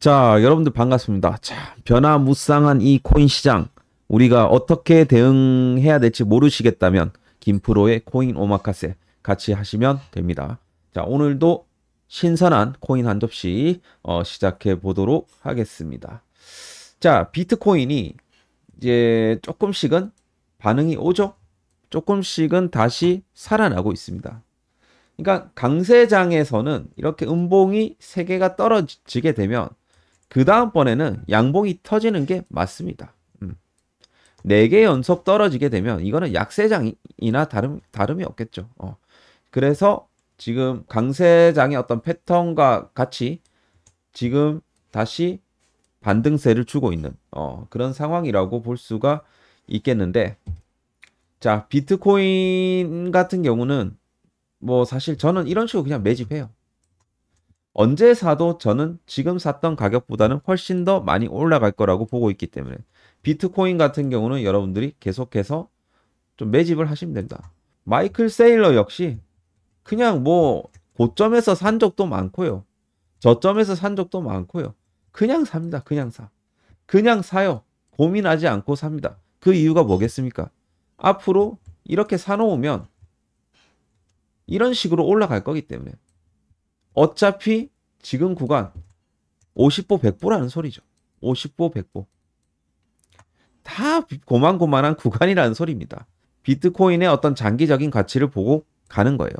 자, 여러분들 반갑습니다. 자, 변화무쌍한 이 코인 시장, 우리가 어떻게 대응해야 될지 모르시겠다면 김프로의 코인 오마카세 같이 하시면 됩니다. 자, 오늘도 신선한 코인 한 접시 시작해 보도록 하겠습니다. 자, 비트코인이 이제 조금씩은 반응이 오죠? 조금씩은 다시 살아나고 있습니다. 그러니까 강세장에서는 이렇게 음봉이 3개가 떨어지게 되면 그 다음번에는 양봉이 터지는 게 맞습니다. 4개 연속 떨어지게 되면 이거는 약세장이나 다름이 없겠죠. 그래서 지금 강세장의 어떤 패턴과 같이 지금 다시 반등세를 주고 있는 그런 상황이라고 볼 수가 있겠는데, 자, 비트코인 같은 경우는 뭐 사실 저는 이런 식으로 그냥 매집해요. 언제 사도 저는 지금 샀던 가격보다는 훨씬 더 많이 올라갈 거라고 보고 있기 때문에 비트코인 같은 경우는 여러분들이 계속해서 좀 매집을 하시면 된다. 마이클 세일러 역시 그냥 뭐 고점에서 산 적도 많고요. 저점에서 산 적도 많고요. 그냥 삽니다. 그냥 사. 그냥 사요. 고민하지 않고 삽니다. 그 이유가 뭐겠습니까? 앞으로 이렇게 사놓으면 이런 식으로 올라갈 거기 때문에 어차피 지금 구간 50보 100보라는 소리죠. 50보 100보. 다 고만고만한 구간이라는 소리입니다. 비트코인의 어떤 장기적인 가치를 보고 가는 거예요.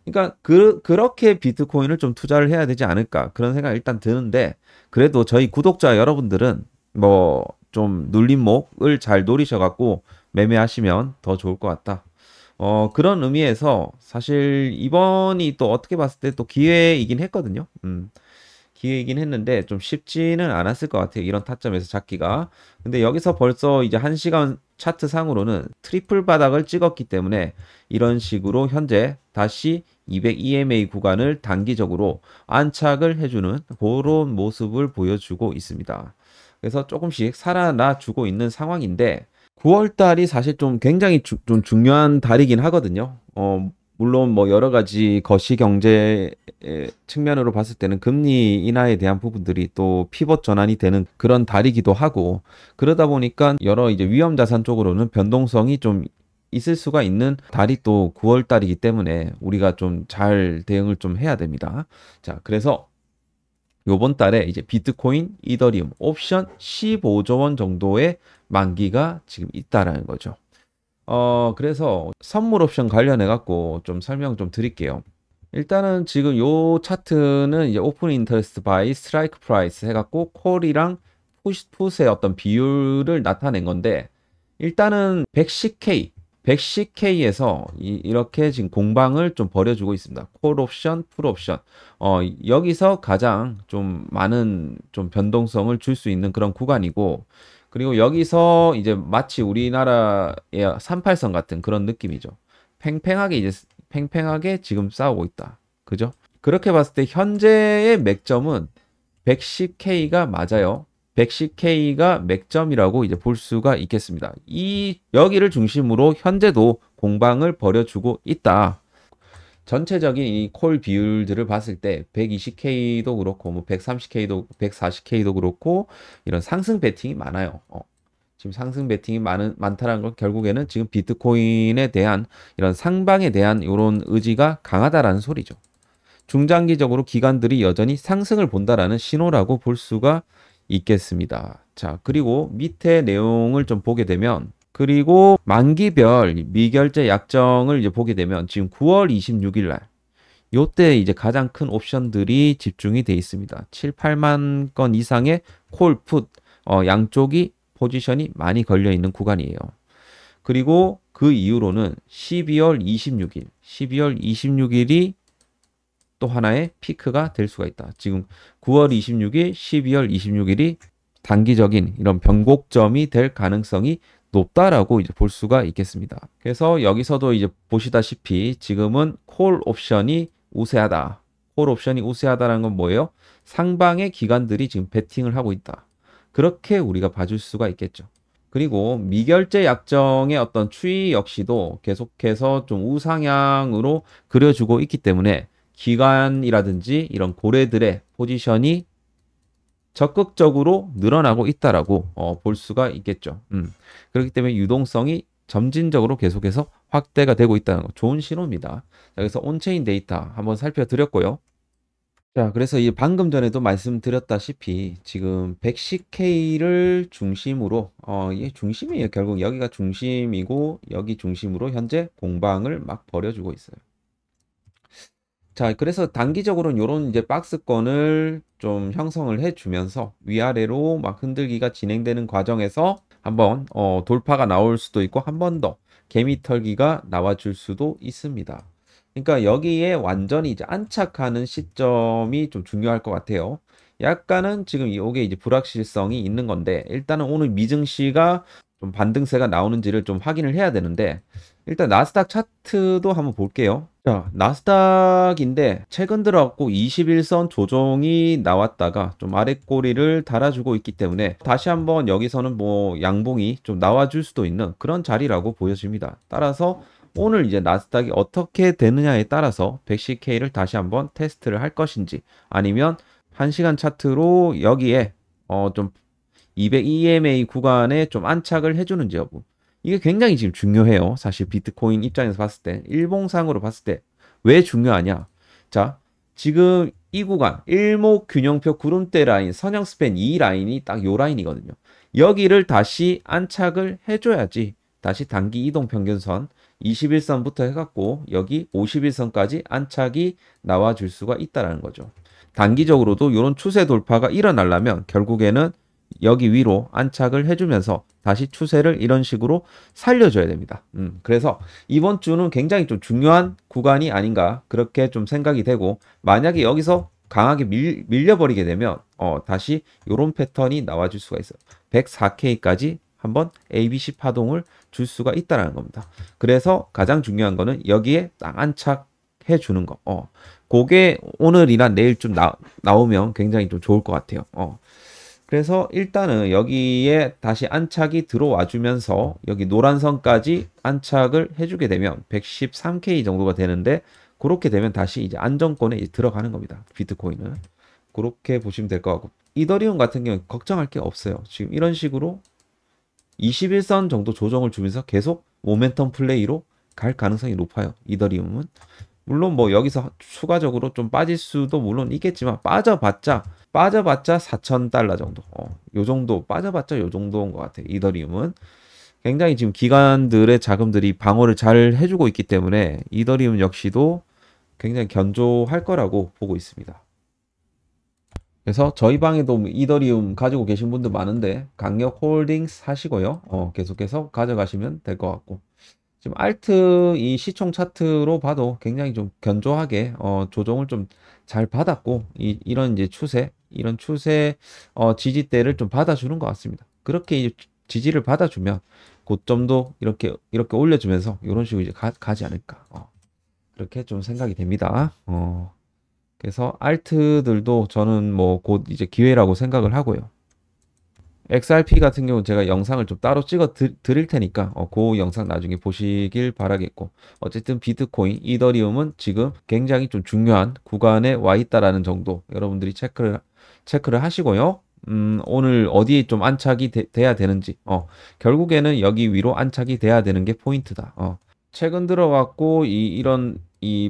그러니까 그렇게 비트코인을 좀 투자를 해야 되지 않을까 그런 생각이 일단 드는데, 그래도 저희 구독자 여러분들은 뭐 좀 눌림목을 잘 노리셔갖고 매매하시면 더 좋을 것 같다. 그런 의미에서 사실 이번이 또 어떻게 봤을 때 또 기회이긴 했거든요. 기회이긴 했는데 좀 쉽지는 않았을 것 같아요. 이런 타점에서 잡기가. 근데 여기서 벌써 이제 1시간 차트 상으로는 트리플 바닥을 찍었기 때문에 이런 식으로 현재 다시 200 EMA 구간을 단기적으로 안착을 해주는 그런 모습을 보여주고 있습니다. 그래서 조금씩 살아나 주고 있는 상황인데, 9월 달이 사실 좀 굉장히 좀 중요한 달이긴 하거든요. 물론 뭐 여러 가지 거시 경제 측면으로 봤을 때는 금리 인하에 대한 부분들이 또 피벗 전환이 되는 그런 달이기도 하고, 그러다 보니까 여러 이제 위험 자산 쪽으로는 변동성이 좀 있을 수가 있는 달이 또 9월 달이기 때문에 우리가 좀 잘 대응을 좀 해야 됩니다. 자, 그래서 요번 달에 이제 비트코인, 이더리움, 옵션 15조 원 정도의 만기가 지금 있다라는 거죠. 그래서 선물 옵션 관련해 갖고 좀 설명 좀 드릴게요. 일단은 지금 요 차트는 이제 오픈 인터레스트 바이 스트라이크 프라이스 해갖고 콜이랑 풋의 어떤 비율을 나타낸 건데, 일단은 110K에서 이렇게 지금 공방을 좀 벌여주고 있습니다. 콜 옵션, 풀 옵션. 여기서 가장 좀 많은 좀 변동성을 줄 수 있는 그런 구간이고, 그리고 여기서 이제 마치 우리나라의 38선 같은 그런 느낌이죠. 팽팽하게 지금 싸우고 있다. 그죠? 그렇게 봤을 때 현재의 맥점은 110K가 맞아요. 110K가 맥점이라고 이제 볼 수가 있겠습니다. 여기를 중심으로 현재도 공방을 벌여주고 있다. 전체적인 이 콜 비율들을 봤을 때 120K도 그렇고 뭐 130K도 140K도 그렇고 이런 상승 베팅이 많아요. 지금 상승 베팅이 많다는 건 결국에는 지금 비트코인에 대한 이런 상방에 대한 이런 의지가 강하다라는 소리죠. 중장기적으로 기관들이 여전히 상승을 본다라는 신호라고 볼 수가 있겠습니다. 자, 그리고 밑에 내용을 좀 보게 되면, 그리고 만기별 미결제 약정을 이제 보게 되면 지금 9월 26일 날 요때 이제 가장 큰 옵션들이 집중이 돼 있습니다. 7, 8만 건 이상의 콜, 풋 양쪽이 포지션이 많이 걸려 있는 구간이에요. 그리고 그 이후로는 12월 26일이 또 하나의 피크가 될 수가 있다. 지금 9월 26일, 12월 26일이 단기적인 이런 변곡점이 될 가능성이 높다라고 이제 볼 수가 있겠습니다. 그래서 여기서도 이제 보시다시피 지금은 콜 옵션이 우세하다. 콜 옵션이 우세하다는 건 뭐예요? 상방의 기관들이 지금 베팅을 하고 있다. 그렇게 우리가 봐줄 수가 있겠죠. 그리고 미결제 약정의 어떤 추이 역시도 계속해서 좀 우상향으로 그려주고 있기 때문에 기관이라든지 이런 고래들의 포지션이 적극적으로 늘어나고 있다라고 볼 수가 있겠죠. 그렇기 때문에 유동성이 점진적으로 계속해서 확대가 되고 있다는 거 좋은 신호입니다. 자, 그래서 온체인 데이터 한번 살펴드렸고요. 자, 그래서 이 방금 전에도 말씀드렸다시피 지금 110K를 중심으로 이게 중심이에요. 결국 여기가 중심이고 여기 중심으로 현재 공방을 막 벌여주고 있어요. 자, 그래서 단기적으로는 요런 이제 박스권을 좀 형성을 해주면서 위아래로 막 흔들기가 진행되는 과정에서 한번 돌파가 나올 수도 있고 한 번 더 개미 털기가 나와줄 수도 있습니다. 그러니까 여기에 완전히 이제 안착하는 시점이 좀 중요할 것 같아요. 약간은 지금 이게 이제 불확실성이 있는 건데 일단은 오늘 미증시가 좀 반등세가 나오는지를 좀 확인을 해야 되는데 일단 나스닥 차트도 한번 볼게요. 자, 나스닥인데 최근 들어갖고 21선 조정이 나왔다가 좀 아랫꼬리를 달아주고 있기 때문에 다시 한번 여기서는 뭐 양봉이 좀 나와줄 수도 있는 그런 자리라고 보여집니다. 따라서 오늘 이제 나스닥이 어떻게 되느냐에 따라서 110K를 다시 한번 테스트를 할 것인지 아니면 1시간 차트로 여기에 좀 200 EMA 구간에 좀 안착을 해주는지 여부. 이게 굉장히 지금 중요해요. 사실 비트코인 입장에서 봤을 때, 일봉상으로 봤을 때 왜 중요하냐? 자, 지금 이 구간 일목균형표 구름대 라인, 선형 스팬 이 라인이 딱 요 라인이거든요. 여기를 다시 안착을 해줘야지 다시 단기 이동 평균선 21선부터 해갖고 여기 51선까지 안착이 나와줄 수가 있다라는 거죠. 단기적으로도 이런 추세 돌파가 일어나려면 결국에는 여기 위로 안착을 해주면서 다시 추세를 이런 식으로 살려줘야 됩니다. 그래서 이번 주는 굉장히 좀 중요한 구간이 아닌가 그렇게 좀 생각이 되고 만약에 여기서 강하게 밀려버리게 되면 다시 이런 패턴이 나와줄 수가 있어요. 104K까지 한번 ABC 파동을 줄 수가 있다는 겁니다. 그래서 가장 중요한 거는 여기에 딱 안착해 주는 거. 그게 오늘이나 내일쯤 나오면 굉장히 좀 좋을 것 같아요. 그래서 일단은 여기에 다시 안착이 들어와 주면서 여기 노란 선까지 안착을 해주게 되면 113K 정도가 되는데 그렇게 되면 다시 이제 안정권에 들어가는 겁니다. 비트코인은. 그렇게 보시면 될 것 같고 이더리움 같은 경우는 걱정할 게 없어요. 지금 이런 식으로 21선 정도 조정을 주면서 계속 모멘텀 플레이로 갈 가능성이 높아요. 이더리움은. 물론 뭐 여기서 추가적으로 좀 빠질 수도 물론 있겠지만 빠져봤자 4,000달러 정도. 요 정도 빠져봤자 요 정도인 것 같아요. 이더리움은. 굉장히 지금 기관들의 자금들이 방어를 잘 해주고 있기 때문에 이더리움 역시도 굉장히 견조할 거라고 보고 있습니다. 그래서 저희 방에도 이더리움 가지고 계신 분들 많은데 강력 홀딩스 하시고요. 계속해서 가져가시면 될 것 같고 지금 알트 이 시총 차트로 봐도 굉장히 좀 견조하게 조정을 좀 잘 받았고 이런 이제 이런 추세 지지대를 좀 받아주는 것 같습니다. 그렇게 이제 지지를 받아주면 고점도 이렇게 올려주면서 이런 식으로 이제 가지 않을까 그렇게 좀 생각이 됩니다. 그래서 알트들도 저는 뭐 곧 이제 기회라고 생각을 하고요. XRP 같은 경우는 제가 영상을 좀 따로 찍어 드릴 테니까 그 영상 나중에 보시길 바라겠고 어쨌든 비트코인, 이더리움은 지금 굉장히 좀 중요한 구간에 와 있다라는 정도 여러분들이 체크를 하시고요. 오늘 어디에 좀 안착이 돼야 되는지 결국에는 여기 위로 안착이 돼야 되는 게 포인트다. 최근 들어갖고 이런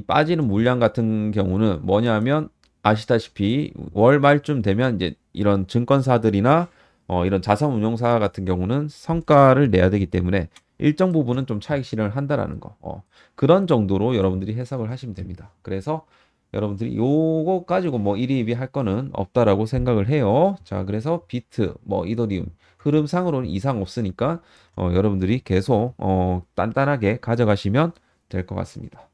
빠지는 물량 같은 경우는 뭐냐면 아시다시피 월 말쯤 되면 이제 이런 증권사들이나 이런 자산운용사 같은 경우는 성과를 내야 되기 때문에 일정 부분은 좀 차익 실현을 한다라는 거. 그런 정도로 여러분들이 해석을 하시면 됩니다. 그래서 여러분들이 요거 가지고 뭐 이리이리 할 거는 없다라고 생각을 해요. 자, 그래서 비트, 뭐 이더리움 흐름상으로는 이상 없으니까 여러분들이 계속 단단하게 가져가시면 될 것 같습니다.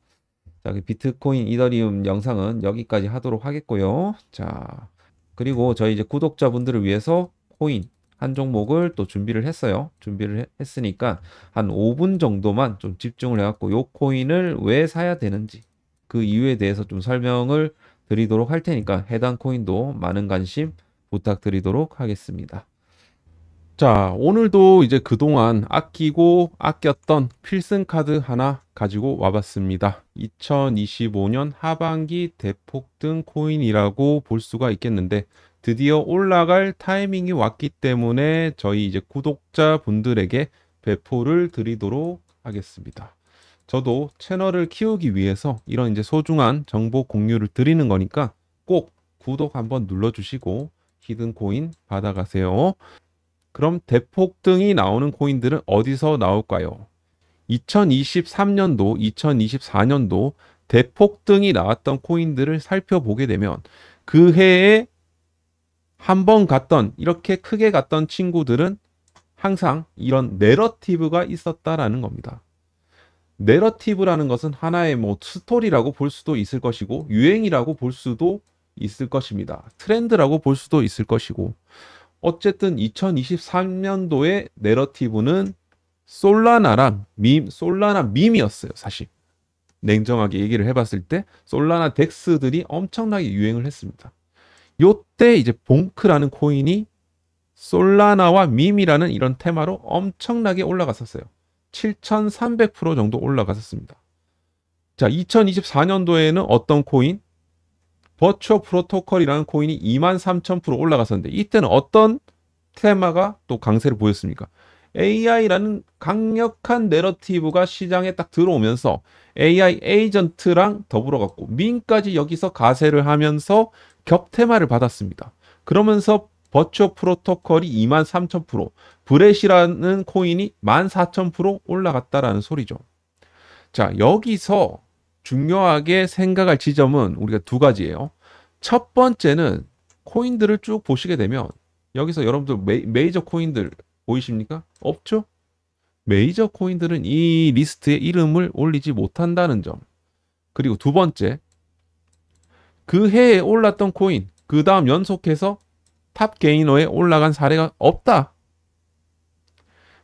자, 비트코인, 이더리움 영상은 여기까지 하도록 하겠고요. 자, 그리고 저희 이제 구독자분들을 위해서 코인 한 종목을 또 준비를 했어요. 준비를 했으니까 한 5분 정도만 좀 집중을 해갖고 요 코인을 왜 사야 되는지 그 이유에 대해서 좀 설명을 드리도록 할 테니까 해당 코인도 많은 관심 부탁드리도록 하겠습니다. 자, 오늘도 이제 그동안 아끼고 아꼈던 필승카드 하나 가지고 와봤습니다. 2025년 하반기 대폭등 코인이라고 볼 수가 있겠는데 드디어 올라갈 타이밍이 왔기 때문에 저희 이제 구독자분들에게 배포를 드리도록 하겠습니다. 저도 채널을 키우기 위해서 이런 이제 소중한 정보 공유를 드리는 거니까 꼭 구독 한번 눌러주시고 히든 코인 받아가세요. 그럼 대폭등이 나오는 코인들은 어디서 나올까요? 2023년도, 2024년도 대폭등이 나왔던 코인들을 살펴보게 되면 그 해에 한 번 갔던, 이렇게 크게 갔던 친구들은 항상 이런 내러티브가 있었다라는 겁니다. 내러티브라는 것은 하나의 뭐 스토리라고 볼 수도 있을 것이고, 유행이라고 볼 수도 있을 것입니다. 트렌드라고 볼 수도 있을 것이고, 어쨌든 2023년도의 내러티브는 솔라나랑 솔라나 밈이었어요, 사실. 냉정하게 얘기를 해봤을 때 솔라나 덱스들이 엄청나게 유행을 했습니다. 요때 이제 봉크라는 코인이 솔라나와 밈이라는 이런 테마로 엄청나게 올라갔었어요. 7,300% 정도 올라갔었습니다. 자, 2024년도에는 어떤 코인? 버추어 프로토콜이라는 코인이 23,000% 올라갔었는데 이때는 어떤 테마가 또 강세를 보였습니까? AI라는 강력한 내러티브가 시장에 딱 들어오면서 AI 에이전트랑 더불어 갖고 밈까지 여기서 가세를 하면서 격테마를 받았습니다. 그러면서 버추어 프로토콜이 23,000%, 브렛이라는 코인이 14,000% 올라갔다라는 소리죠. 자, 여기서 중요하게 생각할 지점은 우리가 두 가지예요. 첫 번째는 코인들을 쭉 보시게 되면 여기서 여러분들 메이저 코인들 보이십니까? 없죠? 메이저 코인들은 이 리스트에 이름을 올리지 못한다는 점. 그리고 두 번째, 그 해에 올랐던 코인, 그 다음 연속해서 탑 게이너에 올라간 사례가 없다.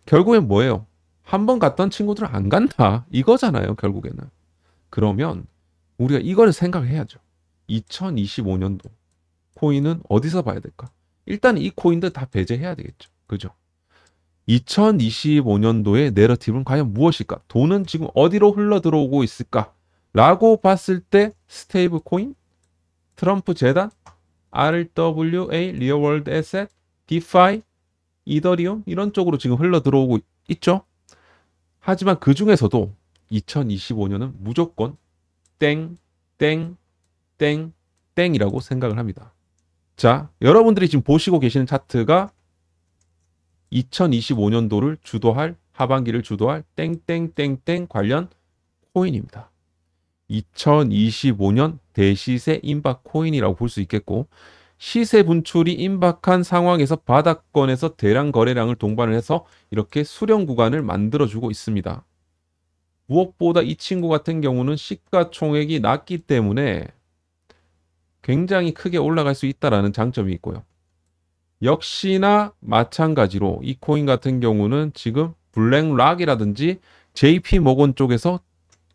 결국엔 뭐예요? 한 번 갔던 친구들은 안 간다. 이거잖아요, 결국에는. 그러면 우리가 이걸 생각해야죠. 2025년도 코인은 어디서 봐야 될까? 일단 이 코인들 다 배제해야 되겠죠. 그죠? 2025년도의 내러티브는 과연 무엇일까? 돈은 지금 어디로 흘러 들어오고 있을까? 라고 봤을 때 스테이블 코인, 트럼프 재단, RWA, 리얼 월드 에셋, 디파이, 이더리움 이런 쪽으로 지금 흘러 들어오고 있죠. 하지만 그 중에서도 2025년은 무조건 땡, 땡, 땡, 땡이라고 생각을 합니다. 자, 여러분들이 지금 보시고 계시는 차트가 2025년도를 주도할, 하반기를 주도할 땡땡땡땡 관련 코인입니다. 2025년 대시세 임박 코인이라고 볼 수 있겠고, 시세 분출이 임박한 상황에서 바닥권에서 대량 거래량을 동반을 해서 이렇게 수렴 구간을 만들어주고 있습니다. 무엇보다 이 친구 같은 경우는 시가총액이 낮기 때문에 굉장히 크게 올라갈 수 있다는 장점이 있고요. 역시나 마찬가지로 이 코인 같은 경우는 지금 블랙락이라든지 JP 모건 쪽에서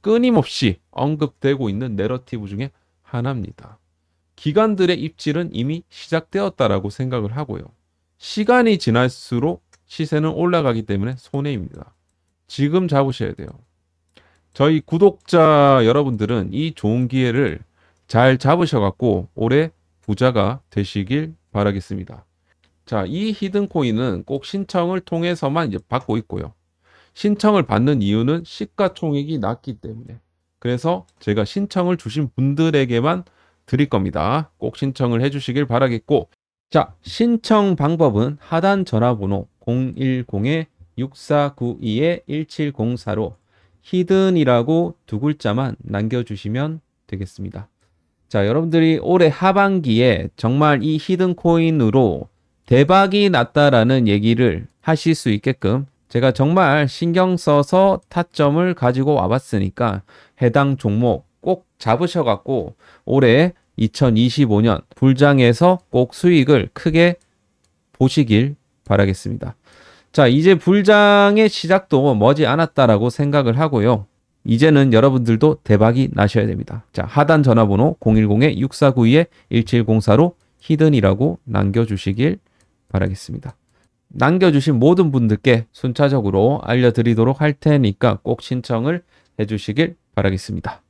끊임없이 언급되고 있는 내러티브 중에 하나입니다. 기관들의 입질은 이미 시작되었다라고 생각을 하고요. 시간이 지날수록 시세는 올라가기 때문에 손해입니다. 지금 잡으셔야 돼요. 저희 구독자 여러분들은 이 좋은 기회를 잘 잡으셔갖고 올해 부자가 되시길 바라겠습니다. 자, 이 히든 코인은 꼭 신청을 통해서만 이제 받고 있고요. 신청을 받는 이유는 시가총액이 낮기 때문에. 그래서 제가 신청을 주신 분들에게만 드릴 겁니다. 꼭 신청을 해주시길 바라겠고, 자, 신청 방법은 하단 전화번호 010-6492-1704로 히든이라고 두 글자만 남겨주시면 되겠습니다. 자, 여러분들이 올해 하반기에 정말 이 히든 코인으로 대박이 났다라는 얘기를 하실 수 있게끔 제가 정말 신경 써서 타점을 가지고 와봤으니까 해당 종목 꼭 잡으셔갖고 올해 2025년 불장에서 꼭 수익을 크게 보시길 바라겠습니다. 자, 이제 불장의 시작도 머지 않았다라고 생각을 하고요. 이제는 여러분들도 대박이 나셔야 됩니다. 자, 하단 전화번호 010-6492-1704로 히든이라고 남겨주시길 바라겠습니다. 남겨주신 모든 분들께 순차적으로 알려드리도록 할 테니까 꼭 신청을 해주시길 바라겠습니다.